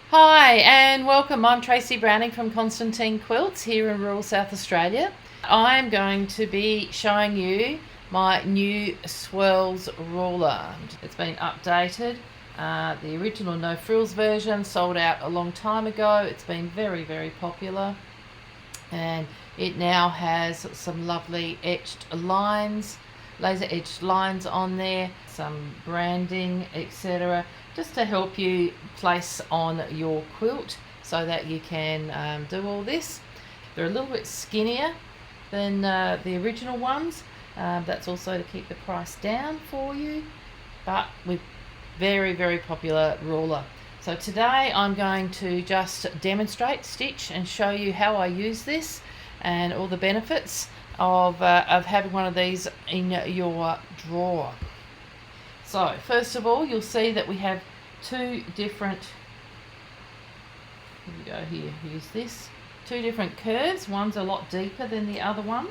Hi and welcome. I'm Tracy Browning from Constantine Quilts here in rural South Australia. I'm going to be showing you my new swirls ruler. It's been updated. The original no frills version sold out a long time ago. It's been very popular, and it now has some lovely etched lines, laser etched lines on there, some branding, etc., just to help you place on your quilt so that you can do all this. They're a little bit skinnier than the original ones. That's also to keep the price down for you, but with very popular ruler. So today I'm going to just demonstrate, stitch, and show you how I use this and all the benefits of having one of these in your drawer. So first of all, you'll see that we have two different, here we go, here, use this, two different curves. One's a lot deeper than the other one.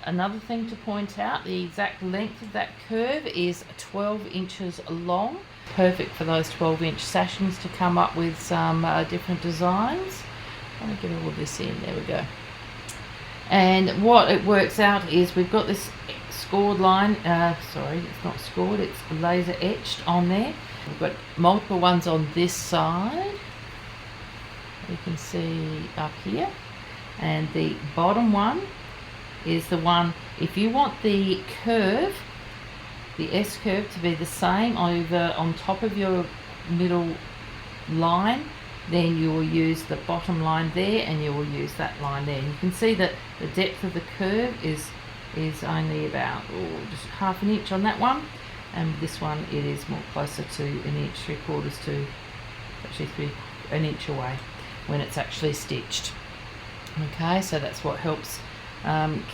Another thing to point out, the exact length of that curve is 12 inches long. Perfect for those 12-inch sashings to come up with some different designs. I'm going to get all of this in, there we go. And what it works out is we've got this scored line, sorry, it's not scored, it's laser etched on there. We've got multiple ones on this side, you can see up here, and the bottom one is the one, if you want the curve, the S curve to be the same over on top of your middle line, then you will use the bottom line there and you will use that line there. And you can see that the depth of the curve is only about just half an inch on that one, and this one it is more closer to an inch, 3/4 to actually an inch away when it's actually stitched. Okay, so that's what helps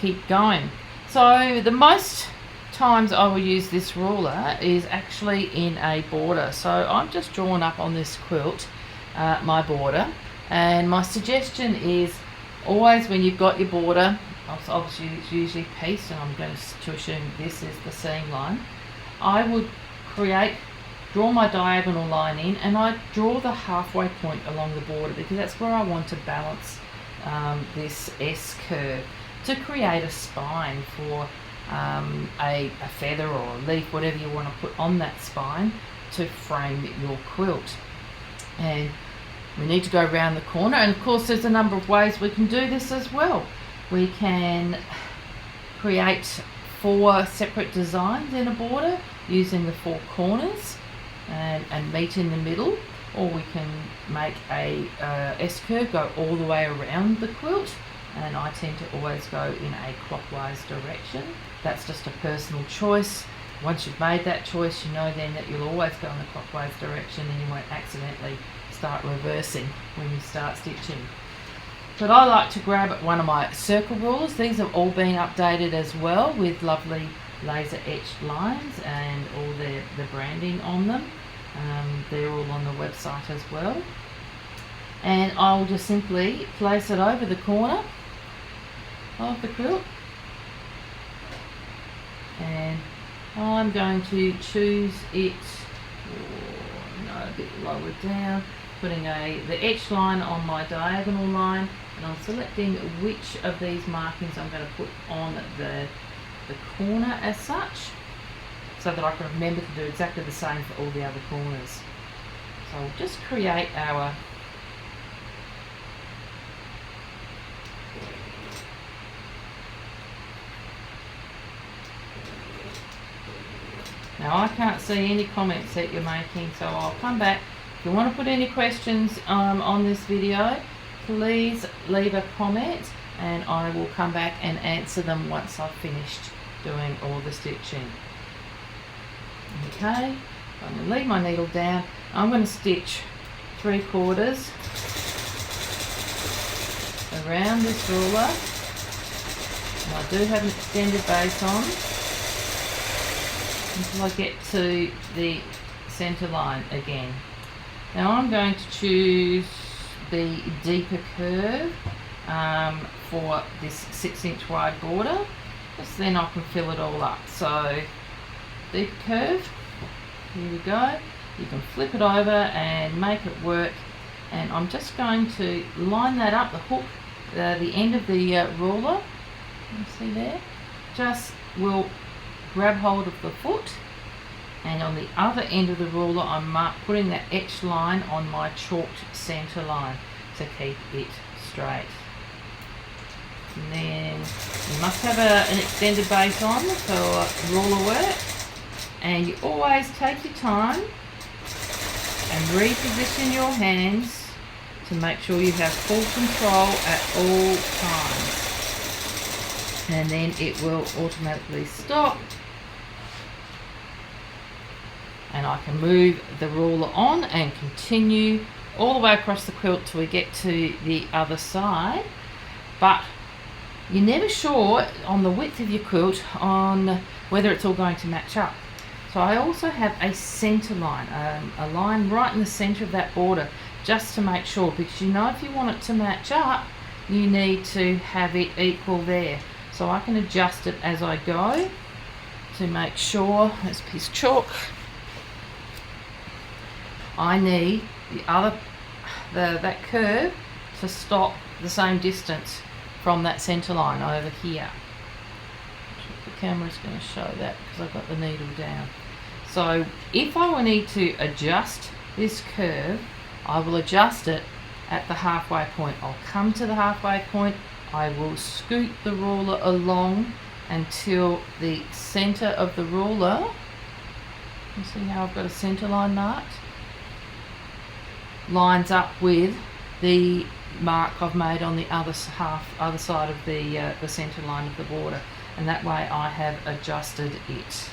keep going. So the most times I will use this ruler is actually in a border. So I've just drawn up on this quilt my border, and my suggestion is always when you've got your border, obviously it's usually piece, and I'm going to assume this is the seam line, I would draw my diagonal line in, and I draw the halfway point along the border because that's where I want to balance this S curve to create a spine for a feather or a leaf, whatever you want to put on that spine to frame your quilt. And we need to go around the corner, and of course there's a number of ways we can do this as well. We can create 4 separate designs in a border using the 4 corners and meet in the middle, or we can make a S curve go all the way around the quilt, and I tend to always go in a clockwise direction. That's just a personal choice. Once you've made that choice, you know then that you'll always go in the clockwise direction and you won't accidentally start reversing when you start stitching. But I like to grab one of my circle rulers. These have all been updated as well with lovely laser etched lines and all the branding on them. They're all on the website as well. And I'll just simply place it over the corner of the quilt, and I'm going to choose it a bit lower down, putting the etched line on my diagonal line, and I'm selecting which of these markings I'm going to put on the corner as such, so that I can remember to do exactly the same for all the other corners. So we'll just create our Now I can't see any comments that you're making, so I'll come back. If you want to put any questions on this video, please leave a comment and I will come back and answer them once I've finished doing all the stitching. Okay, I'm going to leave my needle down. I'm going to stitch 3/4 around this ruler, and I do have an extended base on until I get to the center line again. Now I'm going to choose the deeper curve for this 6-inch wide border, just then I can fill it all up. So deeper curve, here we go. You can flip it over and make it work And I'm just going to line that up, the hook, the end of the ruler, you see there, just will grab hold of the foot, and on the other end of the ruler I'm putting that etched line on my chalked centre line to keep it straight. And then you must have an extended base on for ruler work, and you always take your time and reposition your hands to make sure you have full control at all times, and then it will automatically stop, and I can move the ruler on and continue all the way across the quilt till we get to the other side. But you're never sure on the width of your quilt on whether it's all going to match up. So I also have a centre line, a line right in the centre of that border, just to make sure, because you know if you want it to match up, you need to have it equal there. So I can adjust it as I go to make sure. There's a piece of chalk. I need that curve to stop the same distance from that centre line over here. The camera's going to show that because I've got the needle down. So if I need to adjust this curve, I will adjust it at the halfway point. I'll come to the halfway point, I will scoot the ruler along until the centre of the ruler, you see how I've got a centre line marked, lines up with the mark I've made on the other side of the centre line of the border, and that way I have adjusted it.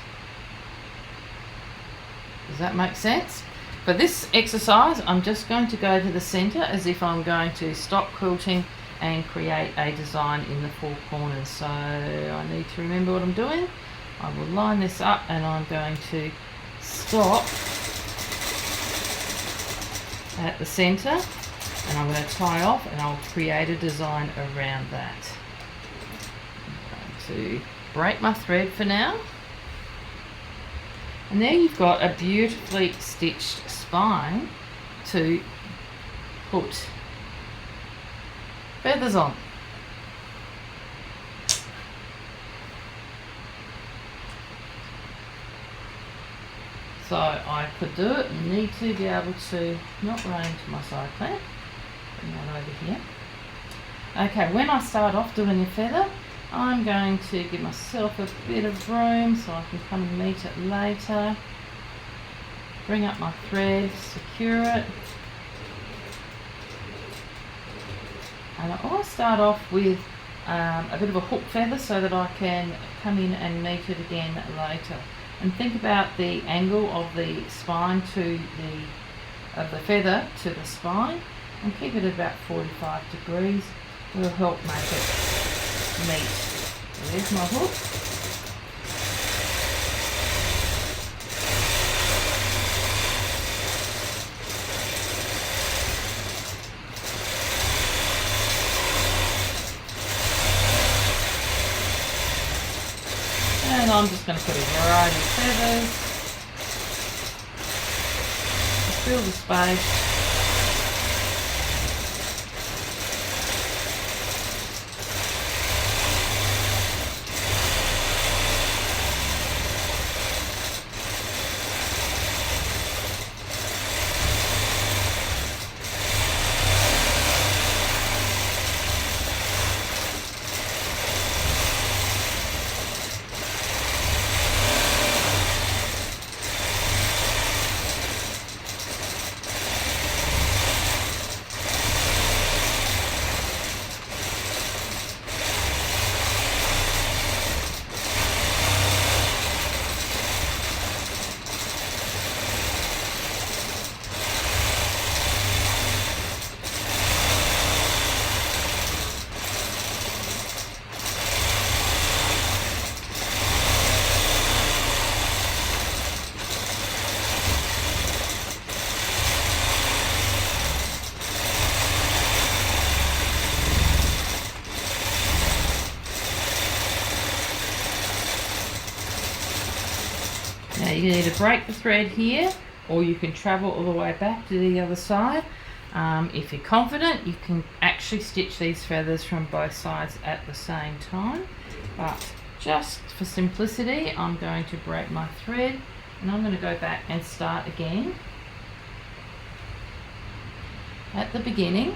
Does that make sense? For this exercise, I'm just going to go to the centre as if I'm going to stop quilting and create a design in the four corners. So I need to remember what I'm doing. I will line this up and I'm going to stop at the centre, and I'm going to tie off and I'll create a design around that. I'm going to break my thread for now. And there you've got a beautifully stitched spine to put feathers on. So I could do it. You need to be able to not run into my side clamp. Bring that over here. Okay, when I start off doing a feather, I'm going to give myself a bit of room so I can come and meet it later. Bring up my thread, secure it. And I always start off with a bit of a hook feather so that I can come in and meet it again later. And think about the angle of the spine to the feather to the spine, and keep it at about 45 degrees. It will help make it meet. So there's my hook. And I'm just going to put a variety of feathers to fill the space. Now you can either break the thread here, or you can travel all the way back to the other side. If you're confident, you can actually stitch these feathers from both sides at the same time, but just for simplicity, I'm going to break my thread and I'm going to go back and start again at the beginning.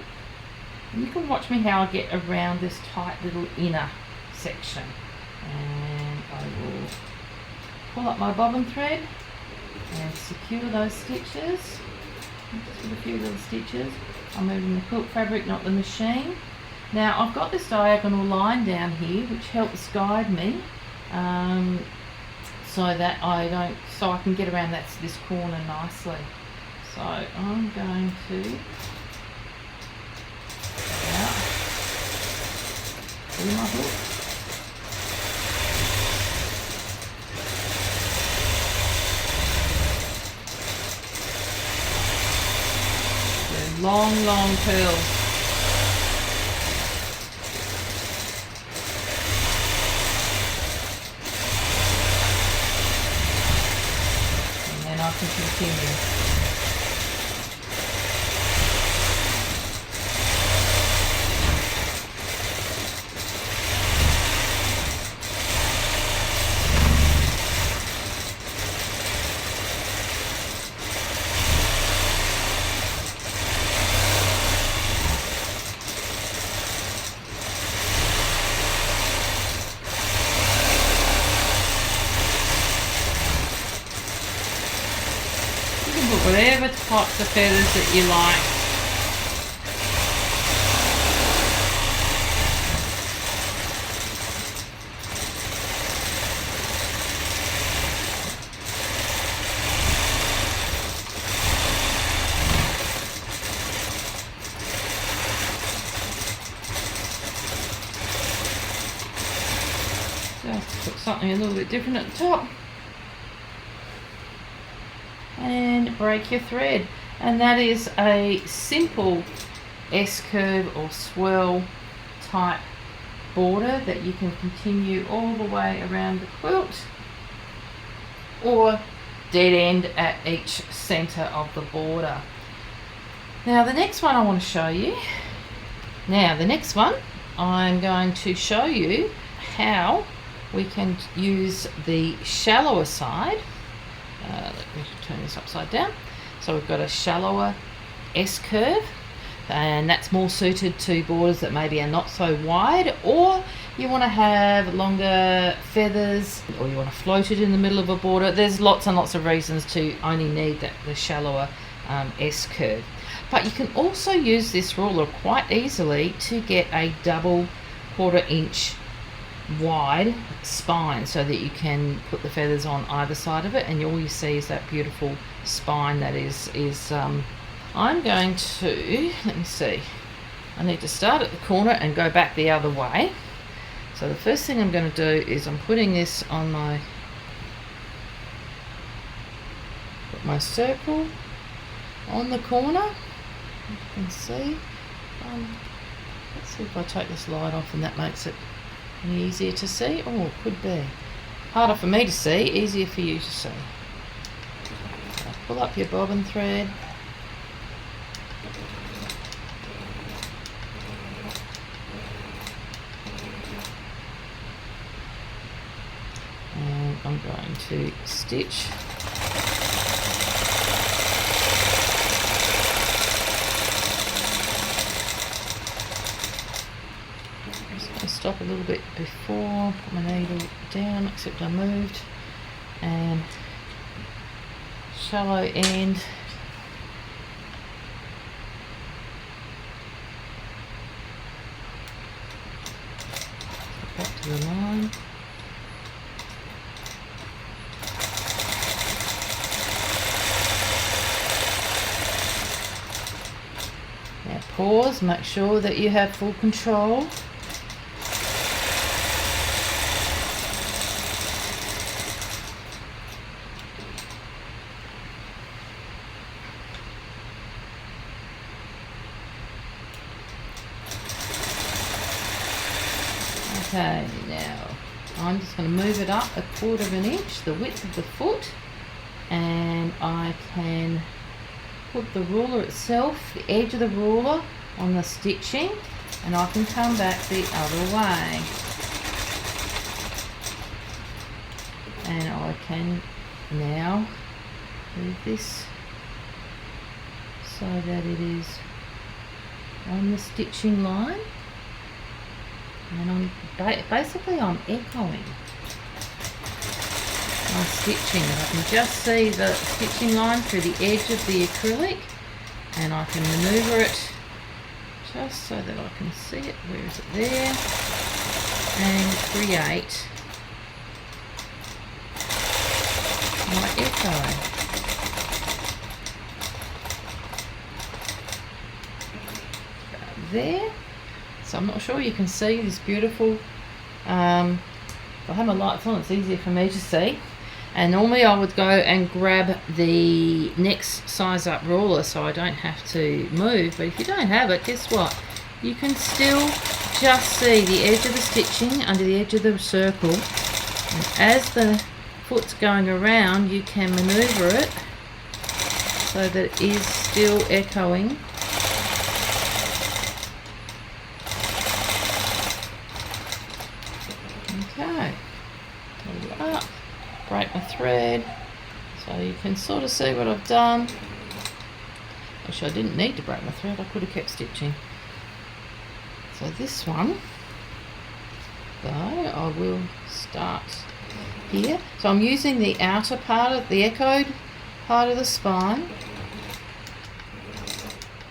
And you can watch me how I get around this tight little inner section. And I will pull up my bobbin thread and secure those stitches. Just with a few little stitches. I'm moving the quilt fabric, not the machine. Now I've got this diagonal line down here which helps guide me so that I can get around this corner nicely. So I'm going to do my hook. Long, long curls. And then I can continue. Whatever types of feathers that you like. Just put something a little bit different at the top. And break your thread, and that is a simple S-curve or swirl type border that you can continue all the way around the quilt, or dead end at each center of the border. Now the next one I want to show you, I'm going to show you how we can use the shallower side. Let me turn this upside down. So we've got a shallower S-curve, and that's more suited to borders that maybe are not so wide, or you want to have longer feathers, or you want to float it in the middle of a border. There's lots and lots of reasons to only need the shallower S-curve. But you can also use this ruler quite easily to get a double 1/4 inch wide spine, so that you can put the feathers on either side of it, and all you see is that beautiful spine that is I'm going to, let me see, I need to start at the corner and go back the other way. So the first thing I'm going to do is I'm putting this on put my circle on the corner. You can see, let's see if I take this light off and that makes it any easier to see. Oh, it could be. Harder for me to see, easier for you to see. So pull up your bobbin thread. And I'm going to stitch. Stop a little bit before, put my needle down, except I moved, and shallow end. Back to the line. Now pause, make sure that you have full control. Okay, now I'm just going to move it up 1/4 inch, the width of the foot, and I can put the ruler itself, the edge of the ruler, on the stitching, and I can come back the other way. And I can now move this so that it is on the stitching line, and I'm basically I'm echoing my stitching. I can just see the stitching line through the edge of the acrylic, and I can maneuver it just so that I can see it. Where is it? There. And create my echo. There. So I'm not sure you can see this beautiful, if I have my lights on it's easier for me to see. And normally I would go and grab the next size up ruler so I don't have to move, but if you don't have it, guess what? You can still just see the edge of the stitching under the edge of the circle, and as the foot's going around you can maneuver it so that it is still echoing. Okay, hold it up, break my thread so you can sort of see what I've done. Actually, I didn't need to break my thread, I could have kept stitching. So this one, though, I will start here. So I'm using the outer part of the echoed part of the spine.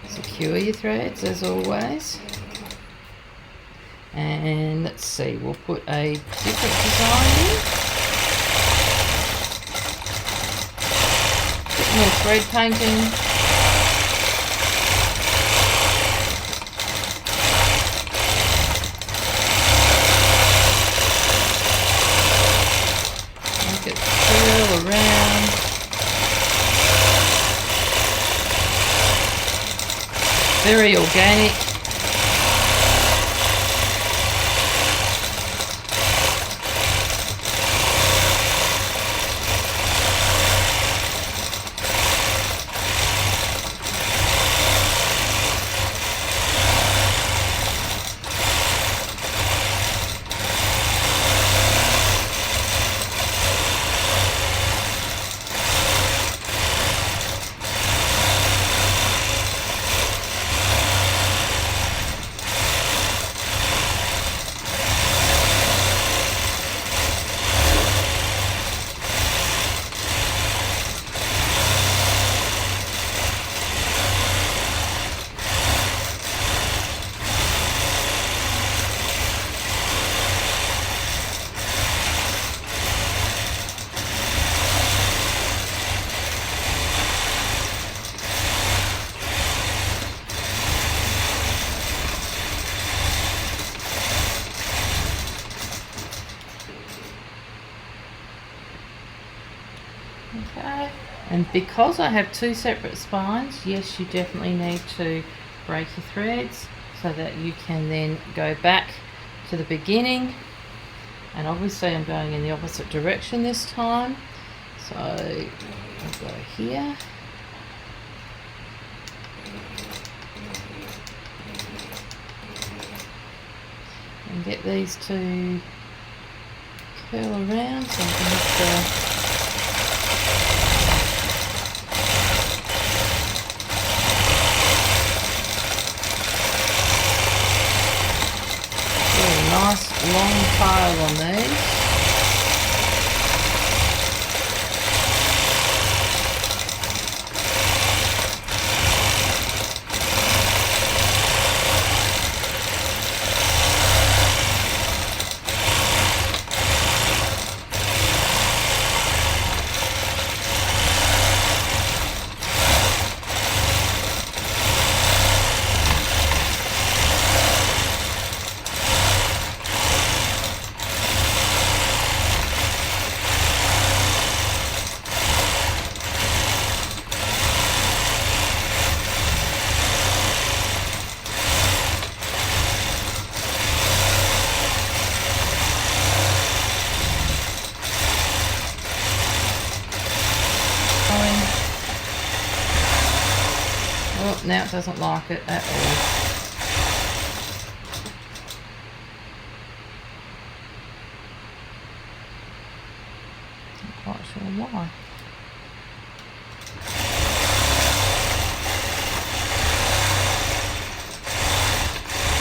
Secure your threads as always. And let's see, we'll put a different design in. Bit more thread painting. Make it curl around. Very organic. Okay, and because I have two separate spines, yes, you definitely need to break your threads so that you can then go back to the beginning. And obviously I'm going in the opposite direction this time, so I'll go here. And get these to curl around so I can have to nice long pile on these. now it doesn't like it at all. Not quite sure why.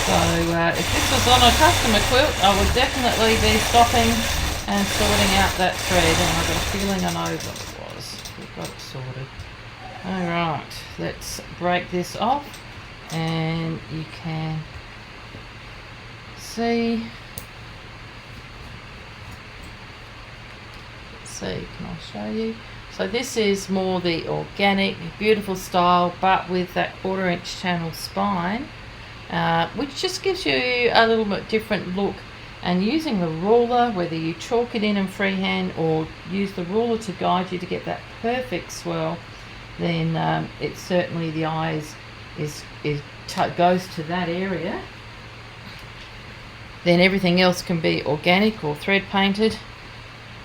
So if this was on a customer quilt, I would definitely be stopping and sorting out that thread, and I've got a feeling I know what it was. We've got it sorted. Alright, let's break this off, and you can see, can I show you? So this is more the organic, beautiful style, but with that 1/4 inch channel spine, which just gives you a little bit different look. And using the ruler, whether you chalk it in and freehand or use the ruler to guide you to get that perfect swirl, then it's certainly the eye goes to that area. Then everything else can be organic or thread painted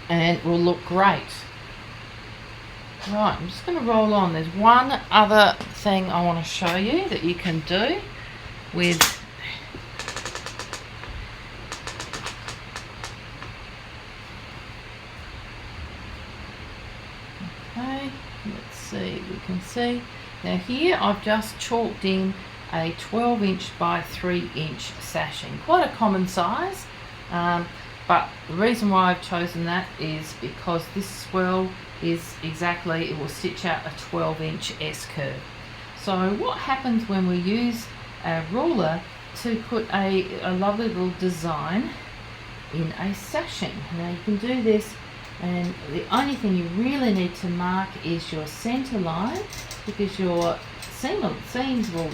and will look great. Right, I'm just going to roll on. There's one other thing I want to show you that you can do with let's see, we can see now here I've just chalked in a 12 inch by 3 inch sashing, quite a common size, but the reason why I've chosen that is because this swirl is exactly, it will stitch out a 12 inch S curve. So what happens when we use a ruler to put a lovely little design in a sashing? Now you can do this, and the only thing you really need to mark is your center line, because your seams will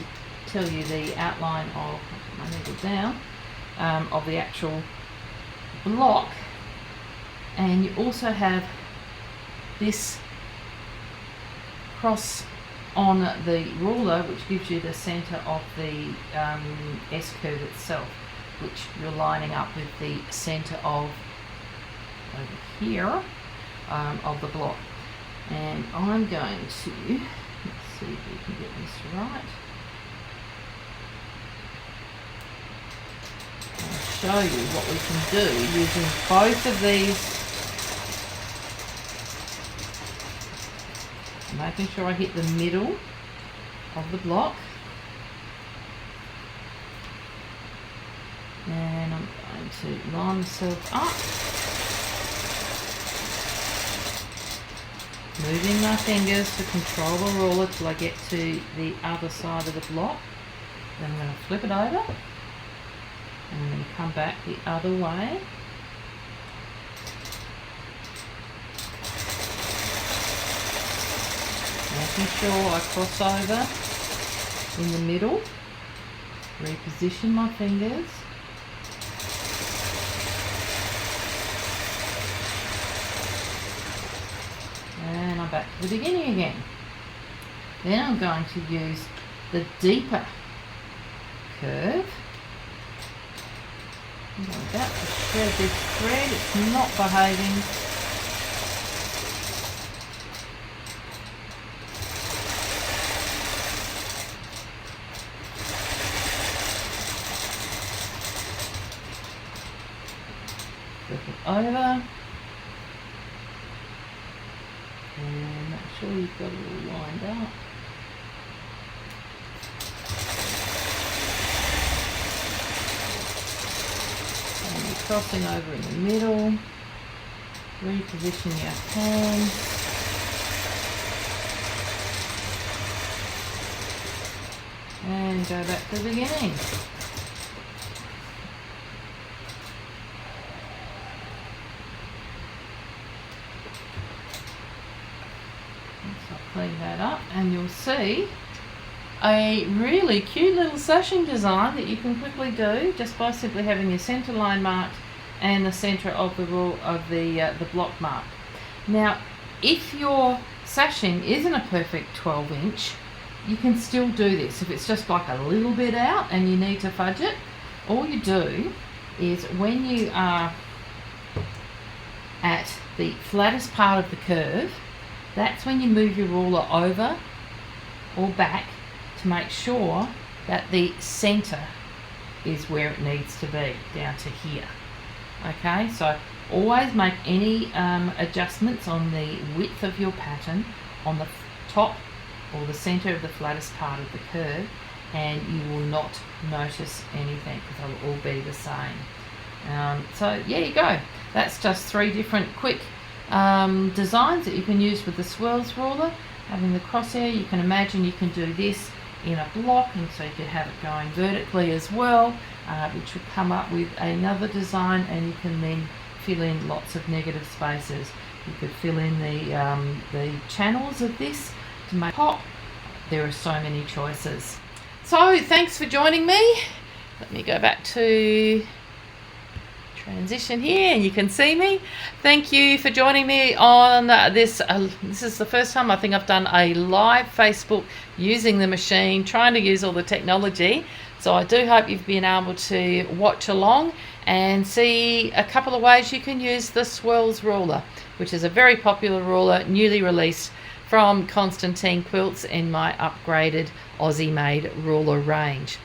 tell you the outline of, my needle down, of the actual block. And you also have this cross on the ruler, which gives you the center of the S curve itself, which you're lining up with the center of over here of the block. And I'm going to, let's see if we can get this right. I'll show you what we can do using both of these, making sure I hit the middle of the block. And I'm going to line myself up, moving my fingers to control the ruler till I get to the other side of the block. Then I'm going to flip it over and then come back the other way. Making sure I cross over in the middle, reposition my fingers, and I'm back to the beginning again. Then I'm going to use the deeper curve. I'm about to shred this thread, it's not behaving. Flip it over. And make sure you've got it all lined up. And you're crossing over in the middle. Reposition your hand. And go back to the beginning. Clean that up, and you'll see a really cute little sashing design that you can quickly do just by simply having your center line marked and the center of the the block marked. Now, if your sashing isn't a perfect 12 inch, you can still do this. If it's just like a little bit out and you need to fudge it, all you do is when you are at the flattest part of the curve, that's when you move your ruler over or back to make sure that the center is where it needs to be, down to here. Okay, so always make any adjustments on the width of your pattern on the top or the center of the flattest part of the curve, and you will not notice anything because they'll all be the same. So there you go. That's just 3 different quick designs that you can use with the swirls ruler. Having the crosshair, you can imagine you can do this in a block, and so you could have it going vertically as well, which would come up with another design, and you can then fill in lots of negative spaces. You could fill in the channels of this to make pop. There are so many choices. So thanks for joining me. Let me go back to transition here and you can see me. Thank you for joining me on this. This is the first time I think I've done a live Facebook using the machine, trying to use all the technology. So I do hope you've been able to watch along and see a couple of ways you can use the swirls ruler, which is a very popular ruler, newly released from Constantine Quilts in my upgraded Aussie Made ruler range.